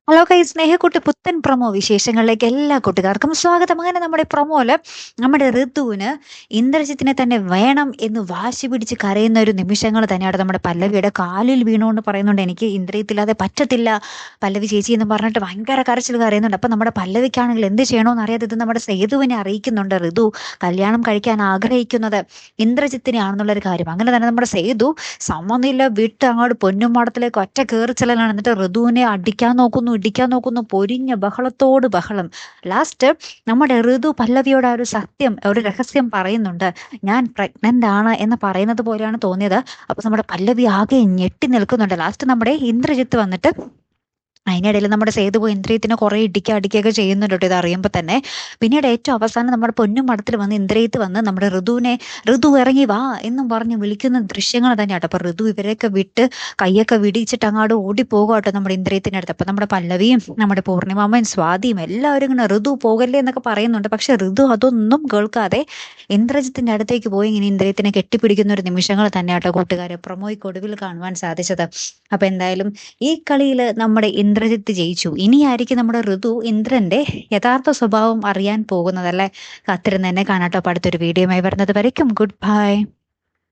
Hello guys, സ്നേഹക്കുട്ടി പുത്തൻ promo വിശേഷങ്ങളിലേക്ക് എല്ലാ കൂട്ടുകാർക്കും സ്വാഗതം. അങ്ങനെ നമ്മുടെ പ്രൊമോയില് നമ്മുടെ ഋതുവിന് ഇന്ദ്രജിത്തിനെ തന്നെ വേണം എന്ന് വാശി പിടിച്ച് കരയുന്ന ഒരു നിമിഷങ്ങൾ തന്നെയാണ് നമ്മുടെ പല്ലവിയുടെ കാലിൽ വീണുകൊണ്ട് പറയുന്നുണ്ട്, എനിക്ക് ഇന്ദ്രിയത്തില്ലാതെ പറ്റത്തില്ല പല്ലവി ചേച്ചി എന്ന് പറഞ്ഞിട്ട് ഭയങ്കര കരച്ചിൽ കരയുന്നുണ്ട്. അപ്പൊ നമ്മുടെ പല്ലവിക്കാണെങ്കിൽ എന്ത് ചെയ്യണമെന്ന് അറിയാതെ ഇത് നമ്മുടെ സേതുവിനെ അറിയിക്കുന്നുണ്ട്. ഋതു കല്യാണം കഴിക്കാൻ ആഗ്രഹിക്കുന്നത് ഇന്ദ്രജിത്തിനെ ആണെന്നുള്ളൊരു കാര്യം. അങ്ങനെ തന്നെ നമ്മുടെ സേതു സമനില വിട്ട് അങ്ങോട്ട് പൊന്നുമാടത്തിലേക്ക് ഒറ്റ കയറിച്ചെല്ലലാണ്. എന്നിട്ട് ഋതുവിനെ ഇടിക്കാൻ നോക്കുന്നു, പൊരിഞ്ഞ ബഹളത്തോട് ബഹളം. ലാസ്റ്റ് നമ്മുടെ ഋതു പല്ലവിയോട് ആ ഒരു സത്യം, ഒരു രഹസ്യം പറയുന്നുണ്ട്. ഞാൻ പ്രഗ്നന്റ് ആണ് എന്ന് പറയുന്നത് പോലെയാണ് തോന്നിയത്. അപ്പൊ നമ്മുടെ പല്ലവി ആകെ ഞെട്ടി നിൽക്കുന്നുണ്ട്. ലാസ്റ്റ് നമ്മുടെ ഇന്ദ്രജിത്ത് വന്നിട്ട് അതിനിടയിൽ നമ്മുടെ സേതു പോയി ഇന്ദ്രിയത്തിനെ കുറെ അടിക്കുകയൊക്കെ ചെയ്യുന്നുണ്ട് കേട്ടോ, ഇത് അറിയുമ്പോൾ തന്നെ. പിന്നീട് ഏറ്റവും അവസാനം നമ്മുടെ പൊന്നും മടത്തിൽ വന്ന് ഇന്ദ്രിയത്ത് വന്ന് നമ്മുടെ ഋതു ഇറങ്ങി വാ എന്നും പറഞ്ഞ് വിളിക്കുന്ന ദൃശ്യങ്ങൾ തന്നെയാട്ടോ. അപ്പൊ ഋതു ഇവരെയൊക്കെ വിട്ട് കൈയൊക്കെ വിടിച്ചിട്ട് അങ്ങോട്ട് ഓടിപ്പോകും കേട്ടോ നമ്മുടെ ഇന്ദ്രിയത്തിന്റെ അടുത്ത്. അപ്പൊ നമ്മുടെ പല്ലവിയും നമ്മുടെ പൂർണിമാമയും സ്വാതിയും എല്ലാവരും ഇങ്ങനെ ഋതു പോകല്ലേ എന്നൊക്കെ പറയുന്നുണ്ട്. പക്ഷെ ഋതു അതൊന്നും കേൾക്കാതെ ഇന്ദ്രജിത്തിന്റെ അടുത്തേക്ക് പോയി ഇങ്ങനെ ഇന്ദ്രിയത്തിനെ കെട്ടിപ്പിടിക്കുന്ന ഒരു നിമിഷങ്ങൾ തന്നെയാട്ടോ കൂട്ടുകാരെ പ്രൊമോയ്ക്കൊടുവിൽ കാണുവാൻ സാധിച്ചത്. അപ്പൊ എന്തായാലും ഈ കളിയിൽ നമ്മുടെ ഇന്ദ്രജിത്ത് ജയിച്ചു. ഇനിയായിരിക്കും നമ്മുടെ ഋതു ഇന്ദ്രന്റെ യഥാർത്ഥ സ്വഭാവം അറിയാൻ പോകുന്നതല്ലേ. കാത്തിരുന്ന് തന്നെ കാണാട്ടോ. അടുത്തൊരു വീഡിയോയുമായി വരുന്നത് വരയ്ക്കും ഗുഡ് ബൈ.